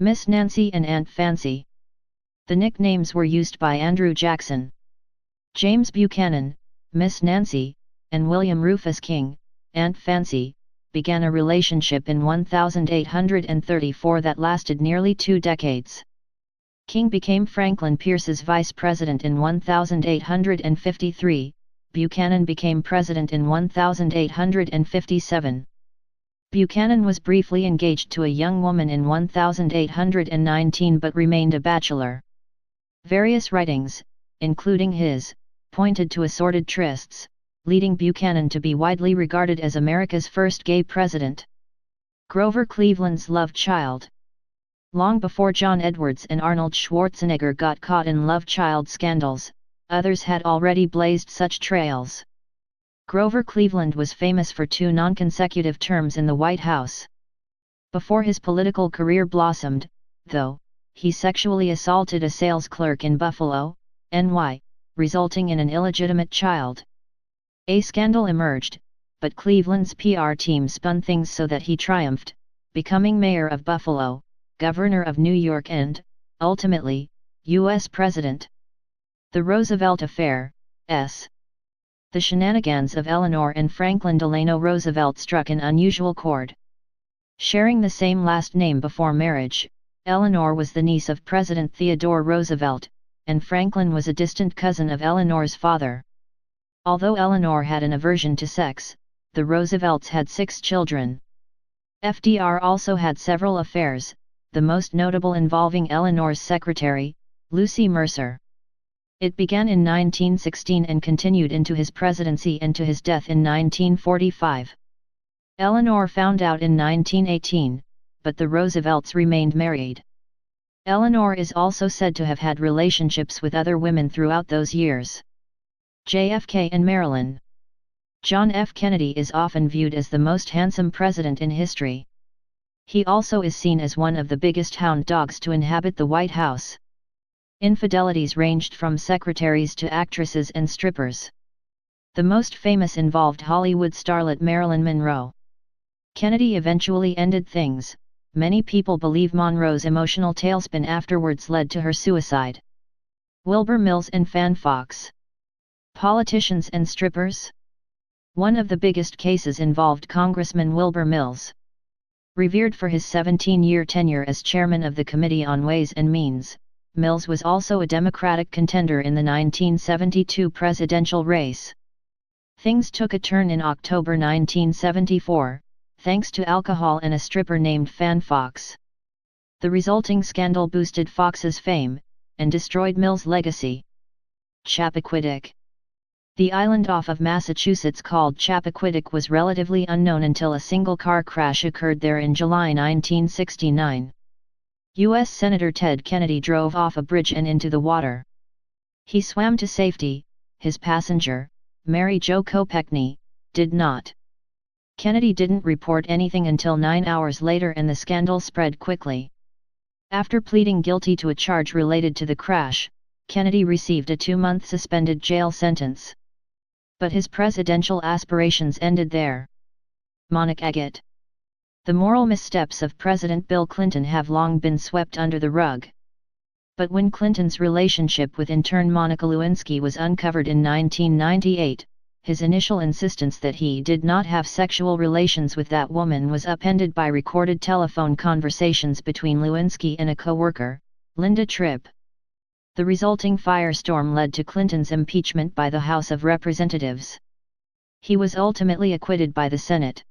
Miss Nancy and Aunt Fancy. The nicknames were used by Andrew Jackson. James Buchanan, Miss Nancy, and William Rufus King, Aunt Fancy, began a relationship in 1834 that lasted nearly 2 decades. King became Franklin Pierce's vice president in 1853, Buchanan became president in 1857. Buchanan was briefly engaged to a young woman in 1819 but remained a bachelor. Various writings, including his, pointed to assorted trysts, leading Buchanan to be widely regarded as America's first gay president. Grover Cleveland's love child. Long before John Edwards and Arnold Schwarzenegger got caught in love child scandals, others had already blazed such trails. Grover Cleveland was famous for 2 non-consecutive terms in the White House. Before his political career blossomed, though, he sexually assaulted a sales clerk in Buffalo, NY, resulting in an illegitimate child. A scandal emerged, but Cleveland's PR team spun things so that he triumphed, becoming mayor of Buffalo, governor of New York and, ultimately, U.S. president. The Roosevelt Affair, S. The shenanigans of Eleanor and Franklin Delano Roosevelt struck an unusual chord. Sharing the same last name before marriage, Eleanor was the niece of President Theodore Roosevelt, and Franklin was a distant cousin of Eleanor's father. Although Eleanor had an aversion to sex, the Roosevelts had 6 children. FDR also had several affairs, the most notable involving Eleanor's secretary, Lucy Mercer. It began in 1916 and continued into his presidency and to his death in 1945. Eleanor found out in 1918, but the Roosevelts remained married. Eleanor is also said to have had relationships with other women throughout those years. JFK and Marilyn. John F. Kennedy is often viewed as the most handsome president in history. He also is seen as one of the biggest hound dogs to inhabit the White House. Infidelities ranged from secretaries to actresses and strippers. The most famous involved Hollywood starlet Marilyn Monroe. Kennedy eventually ended things. Many people believe Monroe's emotional tailspin afterwards led to her suicide. Wilbur Mills and Fan Fox. Politicians and strippers? One of the biggest cases involved Congressman Wilbur Mills. Revered for his 17-year tenure as chairman of the Committee on Ways and Means, Mills was also a Democratic contender in the 1972 presidential race. Things took a turn in October 1974, thanks to alcohol and a stripper named Fan Fox. The resulting scandal boosted Fox's fame, and destroyed Mills' legacy. Chappaquiddick. The island off of Massachusetts called Chappaquiddick was relatively unknown until a single-car crash occurred there in July 1969. U.S. Senator Ted Kennedy drove off a bridge and into the water. He swam to safety, his passenger, Mary Jo Kopechne, did not. Kennedy didn't report anything until 9 hours later and the scandal spread quickly. After pleading guilty to a charge related to the crash, Kennedy received a 2-month suspended jail sentence. But his presidential aspirations ended there. Monica Agate. The moral missteps of President Bill Clinton have long been swept under the rug. But when Clinton's relationship with intern Monica Lewinsky was uncovered in 1998, his initial insistence that he did not have sexual relations with that woman was upended by recorded telephone conversations between Lewinsky and a co-worker, Linda Tripp. The resulting firestorm led to Clinton's impeachment by the House of Representatives. He was ultimately acquitted by the Senate.